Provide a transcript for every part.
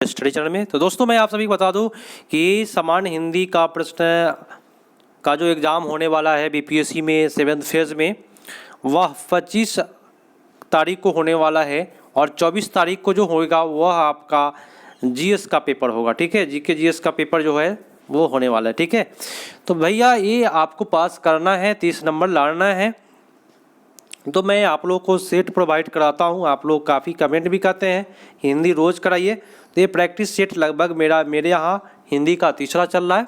Study channel में। तो दोस्तों मैं आप सभी को बता दूं कि सामान्य हिंदी का प्रश्न का जो एग्ज़ाम होने वाला है बीपीएससी में 7th फेज़ में, वह 25 तारीख को होने वाला है और 24 तारीख को जो होगा वह आपका जीएस का पेपर होगा। ठीक है, जीके जीएस का पेपर जो है वो होने वाला है। ठीक है, तो भैया ये आपको पास करना है, 30 नंबर लाना है। तो मैं आप लोग को सेट प्रोवाइड कराता हूँ। आप लोग काफ़ी कमेंट भी करते हैं हिंदी रोज़ कराइए, तो ये प्रैक्टिस सेट लगभग मेरे यहाँ हिंदी का तीसरा चल रहा है।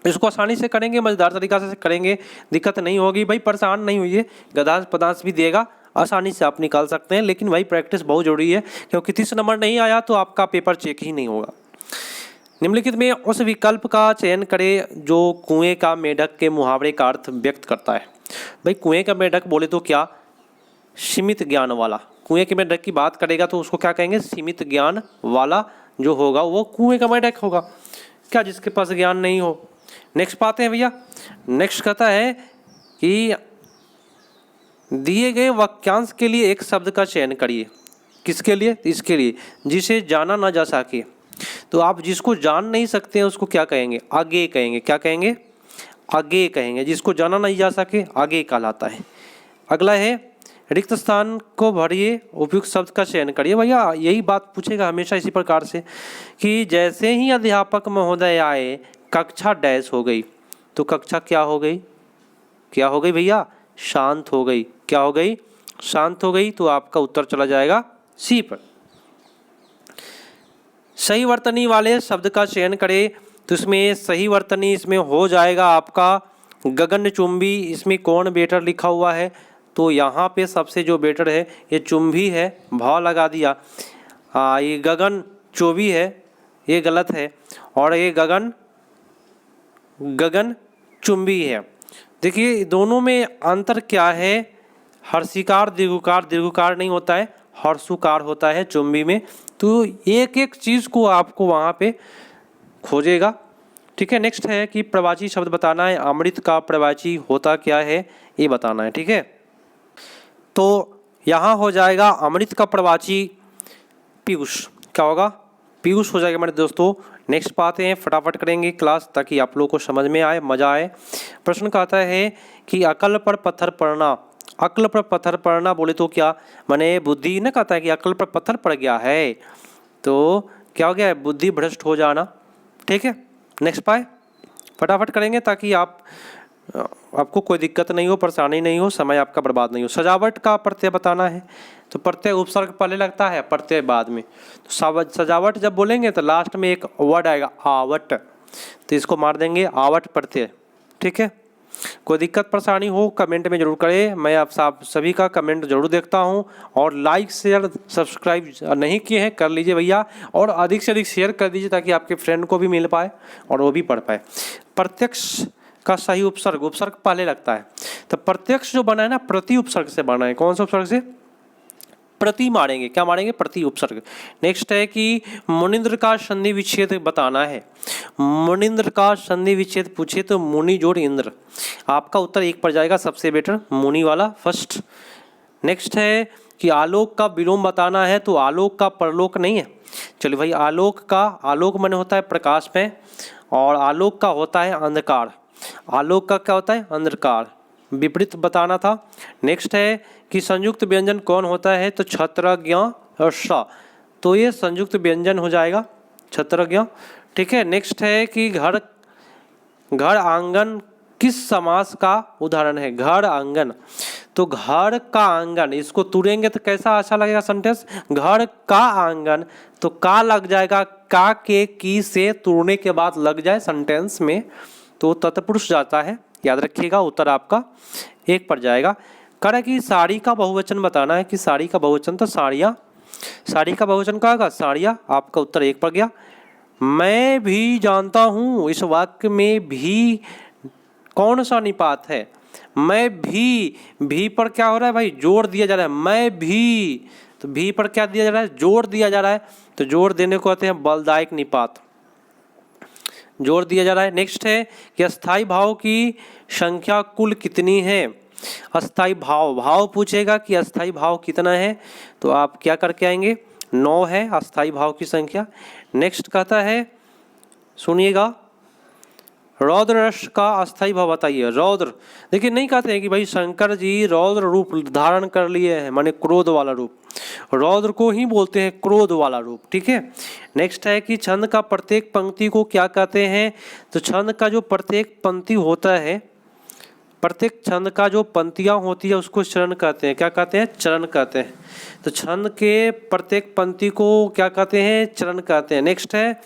इसको आसानी से करेंगे, मज़ेदार तरीक़ा से करेंगे, दिक्कत नहीं होगी भाई, परेशान नहीं होइए। गदास पदास भी देगा, आसानी से आप निकाल सकते हैं, लेकिन भाई प्रैक्टिस बहुत ज़रूरी है, क्योंकि 30 नंबर नहीं आया तो आपका पेपर चेक ही नहीं होगा। निम्नलिखित में उस विकल्प का चयन करें जो कुएं का मेढक के मुहावरे का अर्थ व्यक्त करता है। भाई कुएं का मेढक बोले तो क्या, सीमित ज्ञान वाला। कुएं के मेढक की बात करेगा तो उसको क्या कहेंगे, सीमित ज्ञान वाला जो होगा वो कुएं का मेढक होगा, क्या जिसके पास ज्ञान नहीं हो। नेक्स्ट पाते हैं भैया। नेक्स्ट कहता है कि दिए गए वाक्यांश के लिए एक शब्द का चयन करिए। किसके लिए, इसके लिए जिसे जाना ना जा सके। तो आप जिसको जान नहीं सकते हैं उसको क्या कहेंगे, आगे कहेंगे। क्या कहेंगे, आगे कहेंगे। जिसको जाना नहीं जा सके आगे कहलाता है। अगला है रिक्त स्थान को भरिए, उपयुक्त शब्द का चयन करिए। भैया यही बात पूछेगा हमेशा इसी प्रकार से कि जैसे ही अध्यापक महोदय आए कक्षा डैश हो गई। तो कक्षा क्या हो गई, क्या हो गई भैया, शांत हो गई। क्या हो गई, शांत हो गई। तो आपका उत्तर चला जाएगा सी पर। सही वर्तनी वाले शब्द का चयन करें। तो इसमें सही वर्तनी इसमें हो जाएगा आपका गगनचुंबी। इसमें कौन बेटर लिखा हुआ है, तो यहाँ पे सबसे जो बेटर है ये चुंबी है, भाव लगा दिया। ये गगन चोबी है, ये गलत है, और ये गगन चुंबी है। देखिए दोनों में अंतर क्या है, हर्षिकार दीर्घकार नहीं होता है, हर्षुकार होता है चुंबी में। तो एक एक चीज़ को आपको वहाँ पे खोजेगा। ठीक है, नेक्स्ट है कि प्रवाची शब्द बताना है। अमृत का प्रवाची होता क्या है ये बताना है। ठीक है, तो यहाँ हो जाएगा अमृत का प्रवाची पीयूष। क्या होगा, पीयूष हो जाएगा मेरे दोस्तों। नेक्स्ट पाते हैं, फटाफट करेंगे क्लास ताकि आप लोगों को समझ में आए, मज़ा आए। प्रश्न कहता है कि अकल पर पत्थर पड़ना। अकल पर पत्थर पड़ना बोले तो क्या, माने बुद्धि न कहता है कि अकल पर पत्थर पड़ गया है, तो क्या हो गया है, बुद्धि भ्रष्ट हो जाना। ठीक है, नेक्स्ट पाए, फटाफट करेंगे ताकि आपको कोई दिक्कत नहीं हो, परेशानी नहीं हो, समय आपका बर्बाद नहीं हो। सजावट का प्रत्यय बताना है। तो प्रत्यय उपसर्ग पहले लगता है, प्रत्यय बाद में। तो सजावट जब बोलेंगे तो लास्ट में एक वर्ड आएगा आवट, तो इसको मार देंगे आवट प्रत्यय। ठीक है, कोई दिक्कत परेशानी हो कमेंट में जरूर करें, मैं आप सभी का कमेंट जरूर देखता हूं। और लाइक शेयर सब्सक्राइब नहीं किए हैं कर लीजिए भैया, और अधिक से अधिक शेयर कर दीजिए ताकि आपके फ्रेंड को भी मिल पाए और वो भी पढ़ पाए। प्रत्यक्ष का सही उपसर्ग, उपसर्ग पहले लगता है। तो प्रत्यक्ष जो बना है ना, प्रति उपसर्ग से बना है। कौन सा उपसर्ग से, प्रति मारेंगे। क्या मारेंगे, प्रति उपसर्ग। नेक्स्ट है कि मुनिंद्र का संधि विच्छेद बताना है। मुनिंद्र का संधि विच्छेद पूछे तो मुनि जोड़ इंद्र, आपका उत्तर एक पर जाएगा, सबसे बेटर मुनि वाला फर्स्ट। नेक्स्ट है कि आलोक का विलोम बताना है। तो आलोक का परलोक नहीं है। चलिए भाई, आलोक माने होता है प्रकाश में, और आलोक का होता है अंधकार। आलोक का क्या होता है, अंधकार, विपरीत बताना था। नेक्स्ट है कि संयुक्त व्यंजन कौन होता है, तो छत्रज्ञ और स, तो ये संयुक्त व्यंजन हो जाएगा छत्रज्ञ। ठीक है, नेक्स्ट है कि घर आंगन किस समास का उदाहरण है। घर आंगन, तो घर का आंगन, इसको तुरेंगे तो कैसा अच्छा लगेगा सेंटेंस, घर का आंगन, तो का लग जाएगा, का के की से तुरने के बाद लग जाए सेंटेंस में तो तत्पुरुष जाता है, याद रखिएगा। उत्तर आपका एक पर जाएगा। कह कि साड़ी का बहुवचन बताना है। कि साड़ी का बहुवचन, तो साड़ियाँ, साड़ी का बहुवचन का होगा साड़ियाँ, आपका उत्तर एक पर गया। मैं भी जानता हूँ, इस वाक्य में भी कौन सा निपात है, मैं भी पर क्या हो रहा है भाई, जोड़ दिया जा रहा है। मैं भी, तो भी पर क्या दिया जा रहा है, जोड़ दिया जा रहा है। तो जोड़ देने को कहते हैं बलदायक निपात, जोड़ दिया जा रहा है। नेक्स्ट है कि अस्थाई भाव की संख्या कुल कितनी है। अस्थाई भाव पूछेगा कि अस्थाई भाव कितना है, तो आप क्या करके आएंगे, 9 है अस्थाई भाव की संख्या। नेक्स्ट कहता है, सुनिएगा, रौद्र रस का अस्थाई भाव बताइए। रौद्र, देखिए नहीं कहते हैं कि भाई शंकर जी रौद्र रूप धारण कर लिए हैं, माने क्रोध वाला रूप। रौद्र को ही बोलते हैं क्रोध वाला रूप, ठीक है। नेक्स्ट है कि छंद का प्रत्येक पंक्ति को क्या कहते हैं? तो छंद का जो प्रत्येक पंक्ति होता है, प्रत्येक छंद का जो पंक्तियां होती है उसको चरण कहते हैं। क्या कहते हैं? चरण कहते हैं। तो छंद के प्रत्येक पंक्ति को क्या कहते हैं? चरण कहते हैं। नेक्स्ट है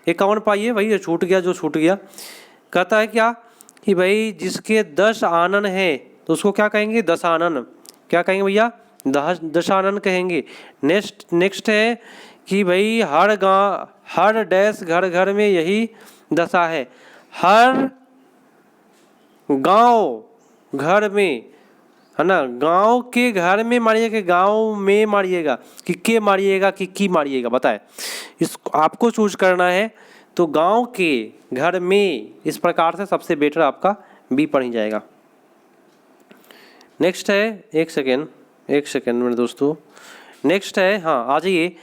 51 पाइए, भाई ये छूट गया, जो छूट गया। कहता है क्या कि भाई जिसके 10 आनन है तो उसको क्या कहेंगे? दशानन। क्या कहेंगे भैया? दशानन कहेंगे। नेक्स्ट है कि भाई हर डैश घर घर में यही दशा है। हर गांव घर में, है ना, गांव के घर में मारिएगा, गांव में मारिएगा कि के मारिएगा कि की मारिएगा, बताए। इसको आपको चूज करना है। तो गांव के घर में, इस प्रकार से सबसे बेटर आपका बी पढ़ी जाएगा। नेक्स्ट है, एक सेकेंड मेरे दोस्तों। नेक्स्ट है, हाँ आ जाइए।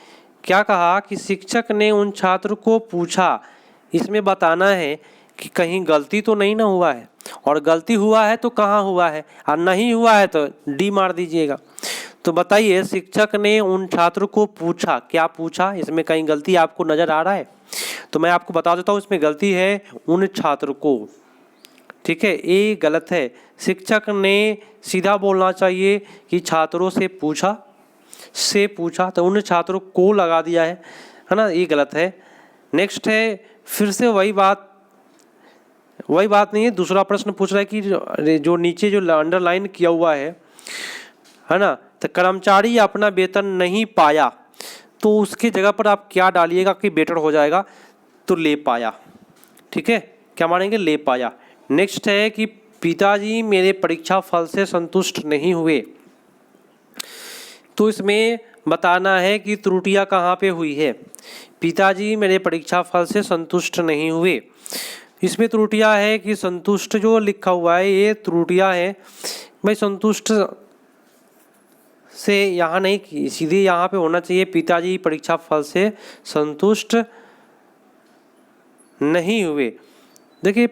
क्या कहा कि शिक्षक ने उन छात्र को पूछा, इसमें बताना है कि कहीं गलती तो नहीं ना हुआ है, और गलती हुआ है तो कहाँ हुआ है, और नहीं हुआ है तो डी मार दीजिएगा। तो बताइए, शिक्षक ने उन छात्र को पूछा, क्या पूछा? इसमें कहीं गलती आपको नजर आ रहा है? तो मैं आपको बता देता हूँ, इसमें गलती है उन छात्र को, ठीक है, ये गलत है। शिक्षक ने सीधा बोलना चाहिए कि छात्रों से पूछा, तो उन छात्रों को लगा दिया है ना, ये गलत है। नेक्स्ट है, फिर से वही बात नहीं है। दूसरा प्रश्न पूछ रहा है कि जो नीचे जो अंडरलाइन किया हुआ है ना, तो कर्मचारी अपना वेतन नहीं पाया, तो उसकी जगह पर आप क्या डालिएगा कि बेटर हो जाएगा? तो ले पाया, ठीक है। क्या मानेंगे? ले पाया। नेक्स्ट है कि पिताजी मेरे परीक्षा फल से संतुष्ट नहीं हुए, तो इसमें बताना है कि त्रुटियां कहाँ पे हुई है। पिताजी मेरे परीक्षा फल से संतुष्ट नहीं हुए, इसमें त्रुटियां है कि संतुष्ट जो लिखा हुआ है ये त्रुटियां है। भाई संतुष्ट से यहाँ नहीं, सीधे यहाँ पे होना चाहिए पिताजी परीक्षा फल से संतुष्ट नहीं हुए। देखिए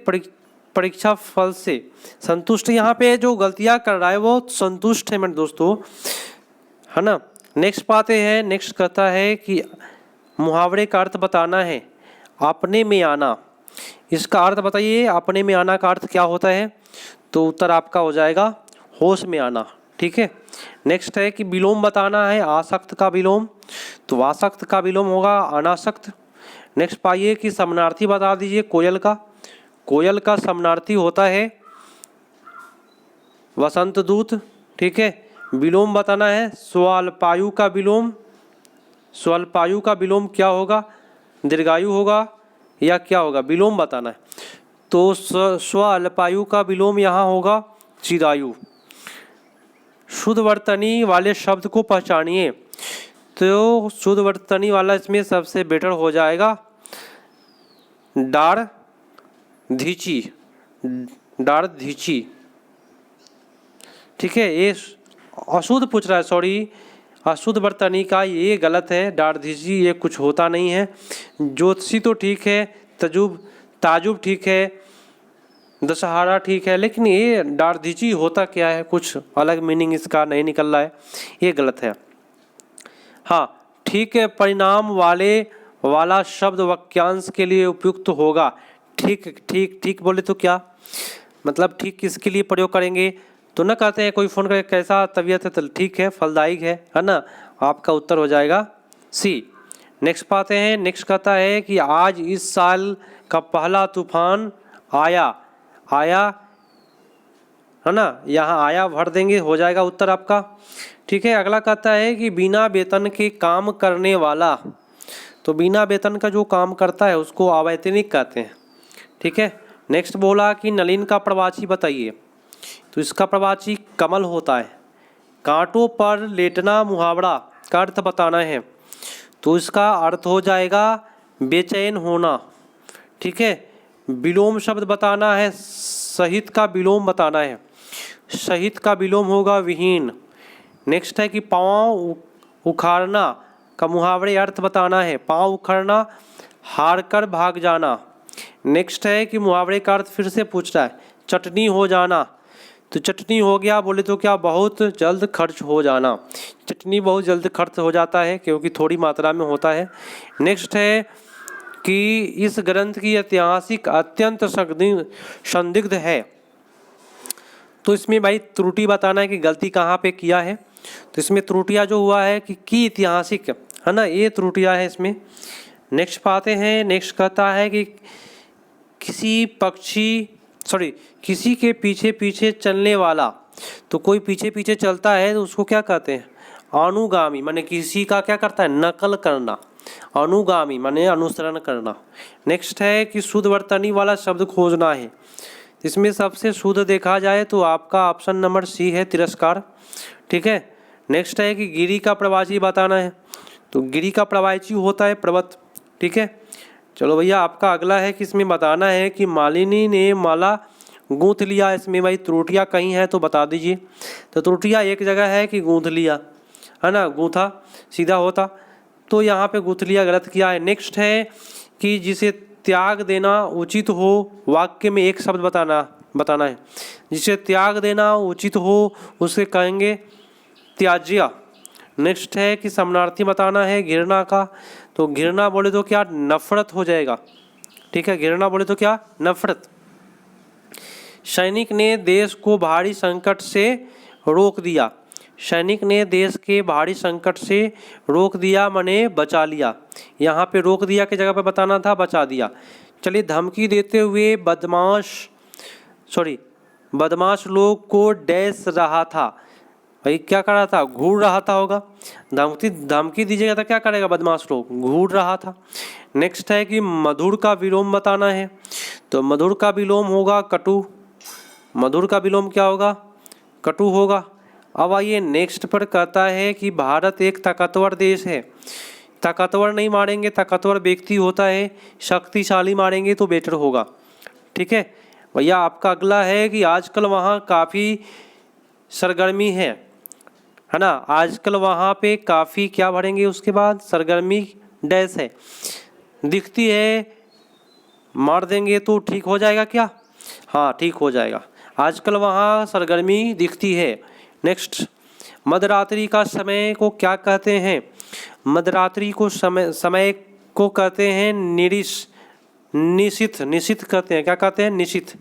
परीक्षा फल से संतुष्ट, यहाँ पे जो गलतियाँ कर रहा है वो संतुष्ट है मेरे दोस्तों, है ना। नेक्स्ट पाते हैं। नेक्स्ट कहता है कि मुहावरे का अर्थ बताना है। अपने में आना, इसका अर्थ बताइए। अपने में आना का अर्थ क्या होता है? तो उत्तर आपका हो जाएगा होश में आना, ठीक है। नेक्स्ट है कि विलोम बताना है। आसक्त का विलोम, तो आसक्त का विलोम होगा अनासक्त। नेक्स्ट पाइए कि समानार्थी बता दीजिए कोयल का समानार्थी होता है वसंत दूत, ठीक है। विलोम बताना है। स्वल्पायु का विलोम क्या होगा? दीर्घायु होगा या क्या होगा? विलोम बताना है। तो स्वल्पायु का विलोम यहाँ होगा चिरायु। शुद्ध वर्तनी वाले शब्द को पहचानिए, तो शुद्ध वर्तनी वाला इसमें सबसे बेटर हो जाएगा डार धीची, ठीक है। ये अशुद्ध पूछ रहा है, सॉरी, अशुद्ध वर्तनी का ये गलत है। डार धीची ये कुछ होता नहीं है। ज्योतिषी तो ठीक है, ताजुब ठीक है, दशहरा ठीक है, लेकिन ये डार धीची होता क्या है? कुछ अलग मीनिंग इसका नहीं निकल रहा है, ये गलत है। हाँ ठीक है, परिणाम वाला शब्द वाक्यांश के लिए उपयुक्त होगा। ठीक बोले तो क्या मतलब? ठीक किसके लिए प्रयोग करेंगे? तो न कहते हैं कोई फ़ोन करके कैसा तबीयत है, तो ठीक है, फलदायक है ना। आपका उत्तर हो जाएगा सी। नेक्स्ट पाते हैं। नेक्स्ट कहता है कि आज इस साल का पहला तूफान आया, है ना, यहाँ आया भर देंगे, हो जाएगा उत्तर आपका, ठीक है। अगला कहता है कि बिना वेतन के काम करने वाला, तो बिना वेतन का जो काम करता है उसको अवैतनिक कहते हैं, ठीक है। नेक्स्ट बोला कि नलिन का प्रवाची बताइए, तो इसका प्रवाची कमल होता है। कांटों पर लेटना मुहावरा का अर्थ बताना है, तो इसका अर्थ हो जाएगा बेचैन होना, ठीक है। विलोम शब्द बताना है, सहित का विलोम बताना है, सहित का विलोम होगा विहीन। नेक्स्ट है कि पाँव उखाड़ना का मुहावरे अर्थ बताना है। पाँव उखड़ना, हार कर भाग जाना। नेक्स्ट है कि मुहावरे का अर्थ फिर से पूछ रहा है, चटनी हो जाना। तो चटनी हो गया बोले तो क्या, बहुत जल्द खर्च हो जाना। चटनी बहुत जल्द खर्च हो जाता है क्योंकि थोड़ी मात्रा में होता है। नेक्स्ट है कि इस ग्रंथ की ऐतिहासिक अत्यंत संदिग्ध है। तो इसमें भाई त्रुटि बताना है कि गलती कहाँ पे किया है। तो इसमें त्रुटियाँ जो हुआ है कि ऐतिहासिक है ना, ये त्रुटियाँ है इसमें। नेक्स्ट पाते हैं। नेक्स्ट कहता है कि किसी के पीछे पीछे चलने वाला। तो कोई पीछे पीछे चलता है तो उसको क्या कहते हैं, अनुगामी, माने किसी का क्या करता है, नकल करना। अनुगामी माने अनुसरण करना। नेक्स्ट है कि शुद्ध वर्तनी वाला शब्द खोजना है। इसमें सबसे शुद्ध देखा जाए तो आपका ऑप्शन नंबर सी है, तिरस्कार। ठीक है। नेक्स्ट है कि गिरी का प्रवाची बताना है। तो गिरी का प्रवाची होता है पर्वत। ठीक है। चलो भैया आपका अगला है कि इसमें बताना है कि मालिनी ने माला गूंथ लिया। इसमें भाई त्रुटियाँ कहीं हैं तो बता दीजिए। तो त्रुटियाँ एक जगह है कि गूंथ लिया, है ना, गूंथा सीधा होता, तो यहाँ पे गूंथ लिया गलत किया है। नेक्स्ट है कि जिसे त्याग देना उचित हो, वाक्य में एक शब्द बताना है। जिसे त्याग देना उचित हो उसे कहेंगे त्याज्य। नेक्स्ट है कि समानार्थी बताना है घृणा का। तो घृणा बोले तो क्या, नफरत हो जाएगा। ठीक है, घृणा बोले तो क्या, नफरत। सैनिक ने देश को भारी संकट से रोक दिया। सैनिक ने देश के भारी संकट से रोक दिया माने बचा लिया। यहाँ पे रोक दिया की जगह पे बताना था बचा दिया। चलिए, धमकी देते हुए बदमाश लोग को डैश रहा था। भाई क्या कर रहा था, घूर रहा था होगा। धमकी दीजिएगा तो क्या करेगा बदमाश लोग, घूर रहा था। नेक्स्ट है कि मधुर का विलोम बताना है। तो मधुर का विलोम होगा कटु। मधुर का विलोम क्या होगा, कटु होगा। अब आइए नेक्स्ट पर कहता है कि भारत एक ताकतवर देश है। ताकतवर नहीं मारेंगे, ताकतवर व्यक्ति होता है, शक्तिशाली मारेंगे तो बेटर होगा। ठीक है भैया। आपका अगला है कि आजकल वहाँ काफ़ी सरगर्मी है ना। आजकल वहाँ पे काफ़ी क्या भरेंगे उसके बाद, सरगर्मी डैश है, दिखती है, मार देंगे तो ठीक हो जाएगा क्या, हाँ ठीक हो जाएगा। आजकल वहाँ सरगर्मी दिखती है। नेक्स्ट, मध्यरात्रि का समय को क्या कहते हैं। मध्यरात्रि को समय को कहते हैं निशिथ कहते हैं। क्या कहते हैं, निशिथ।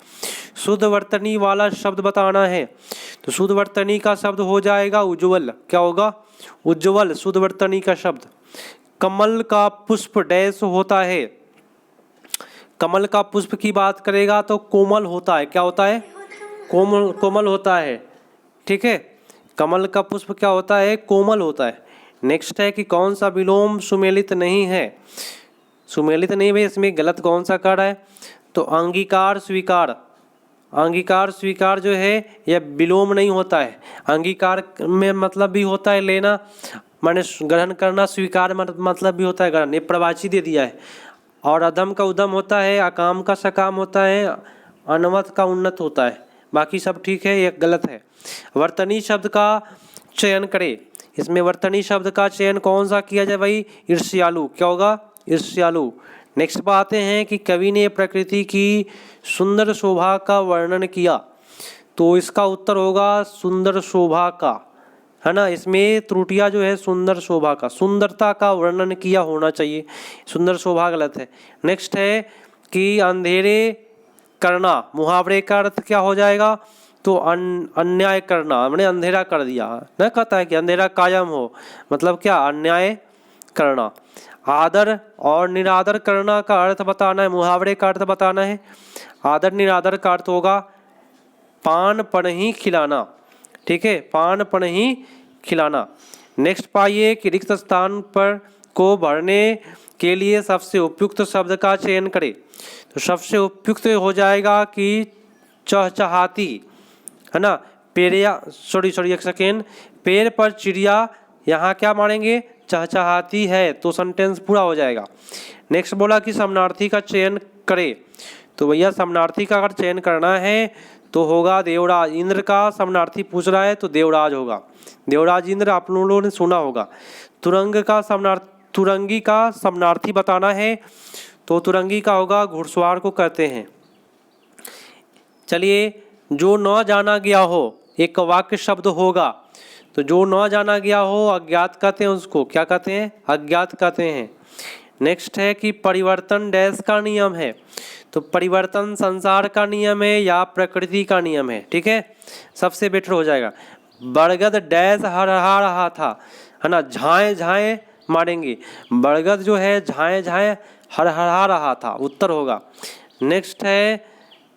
शुद्ध वर्तनी वाला शब्द बताना है। तो शुद्ध वर्तनी का शब्द हो जाएगा उज्ज्वल। क्या होगा, उज्ज्वल शुद्ध वर्तनी का शब्द। कमल का पुष्प डैश होता है। कमल का पुष्प की बात करेगा तो कोमल होता है। क्या होता है, कोमल होता है। ठीक है, कमल का पुष्प क्या होता है, कोमल होता है। नेक्स्ट है कि कौन सा विलोम सुमेलित नहीं है। सुमेलित नहीं भाई, इसमें गलत कौन सा कर रहा है। तो अंगीकार स्वीकार, अंगीकार स्वीकार जो है यह विलोम नहीं होता है। अंगीकार में मतलब भी होता है लेना, माने ग्रहण करना। स्वीकार मतलब भी होता है ग्रहण। ये प्रवाची दे दिया है। और अधम का उदम होता है, अकाम का सकाम होता है, अनवत का उन्नत होता है। बाकी सब ठीक है, ये गलत है। वर्तनी शब्द का चयन करें। इसमें वर्तनी शब्द का चयन कौन सा किया जाए भाई, ईर्ष्यालु। क्या होगा, ईर्ष्यालु। नेक्स्ट पर आते हैं कि कवि ने प्रकृति की सुंदर शोभा का वर्णन किया। तो इसका उत्तर होगा सुंदर शोभा का, है ना। इसमें त्रुटियां जो है सुंदर शोभा का, सुंदरता का वर्णन किया होना चाहिए, सुंदर शोभा गलत है। नेक्स्ट है कि अंधेरे करना, मुहावरे का अर्थ क्या हो जाएगा, तो अन्याय करना, मैंने अंधेरा कर दिया न, कहता है कि अंधेरा कायम हो, मतलब क्या, अन्याय करना। आदर और निरादर करना का अर्थ बताना है, मुहावरे का अर्थ बताना है। आदर निरादर का अर्थ होगा पान पनही खिलाना। ठीक है, पान पनही खिलाना। नेक्स्ट पाइए कि रिक्त स्थान पर को भरने के लिए सबसे उपयुक्त शब्द का चयन करें। तो सबसे उपयुक्त हो जाएगा कि चहचहाती, है ना। एक सेकेंड, पेड़ पर चिड़िया, यहाँ क्या मारेंगे, चहचहाती है, तो सेंटेंस पूरा हो जाएगा। नेक्स्ट बोला कि समानार्थी का चयन करें। तो भैया समानार्थी का अगर चयन करना है तो होगा देवराज। इंद्र का समानार्थी पूछ रहा है तो देवराज होगा। देवराज इंद्र आप लोगों ने सुना होगा। तुरंगी का समानार्थी बताना है तो तुरंगी का होगा घुड़सवार को कहते हैं। चलिए, जो न जाना गया हो, एक वाक्य शब्द होगा तो जो न जाना गया हो अज्ञात कहते हैं, उसको क्या कहते हैं? अज्ञात कहते हैं। नेक्स्ट है कि परिवर्तन डैश का नियम है, तो परिवर्तन संसार का नियम है या प्रकृति का नियम है। ठीक है, सबसे बेटर हो जाएगा। बरगद डैश हरहा रहा था, है ना, झाए झाए मारेंगे। बरगद जो है झाए झाए हरहा रहा था, उत्तर होगा। नेक्स्ट है,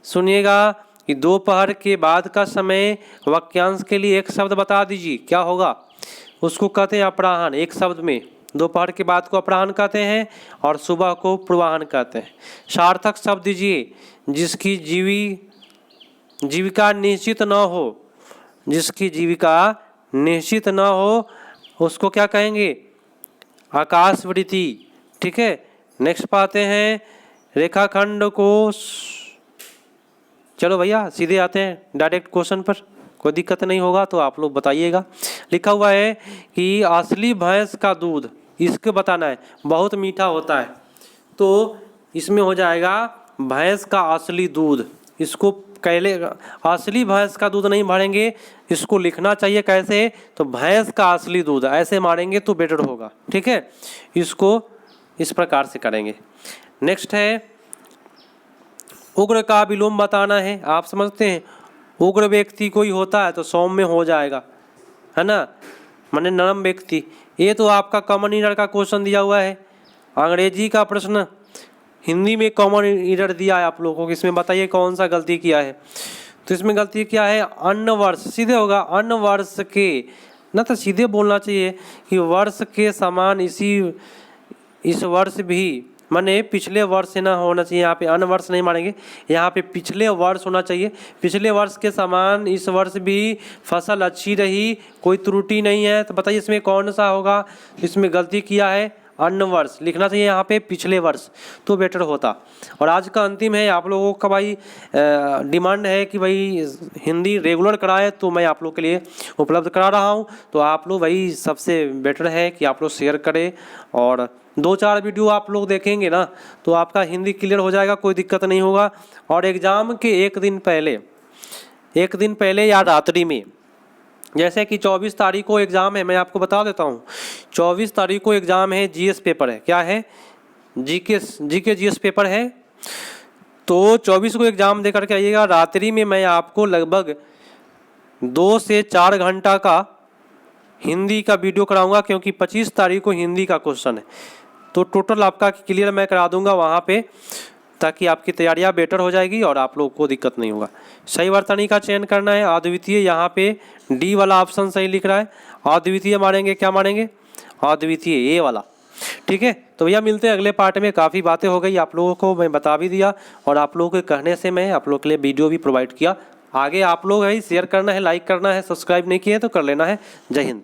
सुनिएगा कि दोपहर के बाद का समय वाक्यांश के लिए एक शब्द बता दीजिए, क्या होगा? उसको कहते हैं अपराह्न। एक शब्द में दोपहर के बाद को अपराह्न कहते हैं और सुबह को पूर्वाह्न कहते हैं। सार्थक शब्द दीजिए, जिसकी जीविका निश्चित न हो, जिसकी जीविका निश्चित न हो उसको क्या कहेंगे? आकाशवृत्ति। ठीक है, नेक्स्ट पाते हैं रेखाखंड को। चलो भैया सीधे आते हैं डायरेक्ट क्वेश्चन पर, कोई दिक्कत नहीं होगा तो आप लोग बताइएगा। लिखा हुआ है कि असली भैंस का दूध, इसको बताना है, बहुत मीठा होता है, तो इसमें हो जाएगा भैंस का असली दूध। इसको पहले असली भैंस का दूध नहीं मारेंगे, इसको लिखना चाहिए कैसे? तो भैंस का असली दूध ऐसे मारेंगे तो बेटर होगा। ठीक है, इसको इस प्रकार से करेंगे। नेक्स्ट है, उग्र का विलोम बताना है। आप समझते हैं उग्र व्यक्ति कोई होता है तो सौम्य हो जाएगा, है ना, माने नरम व्यक्ति। ये तो आपका कॉमन ईरर का क्वेश्चन दिया हुआ है। अंग्रेजी का प्रश्न हिंदी में कॉमन ईरर दिया है आप लोगों को, इसमें बताइए कौन सा गलती किया है? तो इसमें गलती क्या है? अन्न वर्ष, सीधे होगा अन्न वर्ष के, ना तो सीधे बोलना चाहिए कि वर्ष के समान इस वर्ष भी, माने पिछले वर्ष से ना होना चाहिए। यहाँ पे अन्न वर्ष नहीं मानेंगे, यहाँ पे पिछले वर्ष होना चाहिए। पिछले वर्ष के समान इस वर्ष भी फसल अच्छी रही, कोई त्रुटि नहीं है। तो बताइए इसमें कौन सा होगा? इसमें गलती किया है, अन्न वर्ष लिखना चाहिए यहाँ पे पिछले वर्ष, तो बेटर होता। और आज का अंतिम है, आप लोगों का भाई डिमांड है कि भाई हिंदी रेगुलर कराए, तो मैं आप लोग के लिए उपलब्ध करा रहा हूँ। तो आप लोग भाई सबसे बेटर है कि आप लोग शेयर करें और 2-4 वीडियो आप लोग देखेंगे ना तो आपका हिंदी क्लियर हो जाएगा, कोई दिक्कत नहीं होगा। और एग्ज़ाम के एक दिन पहले या रात्रि में, जैसे कि 24 तारीख को एग्ज़ाम है, मैं आपको बता देता हूँ 24 तारीख को एग्ज़ाम है, जीएस पेपर है। क्या है? जीके जीएस पेपर है। तो 24 को एग्ज़ाम दे करके आइएगा। रात्रि में मैं आपको लगभग 2 से 4 घंटा का हिंदी का वीडियो कराऊंगा, क्योंकि 25 तारीख को हिंदी का क्वेश्चन है। तो टोटल आपका क्लियर मैं करा दूंगा वहाँ पे, ताकि आपकी तैयारियाँ बेटर हो जाएगी और आप लोग को दिक्कत नहीं होगा। सही वर्तनी का चयन करना है। अद्वितीय, यहाँ पे डी वाला ऑप्शन सही लिख रहा है। अद्वितीय मारेंगे, क्या मारेंगे? अद्वितीय, ए वाला। ठीक है, तो भैया मिलते हैं अगले पार्ट में। काफ़ी बातें हो गई, आप लोगों को मैं बता भी दिया और आप लोगों के कहने से मैं आप लोगों के लिए वीडियो भी प्रोवाइड किया। आगे आप लोग है शेयर करना है, लाइक करना है, सब्सक्राइब नहीं किए तो कर लेना है। जय हिंद।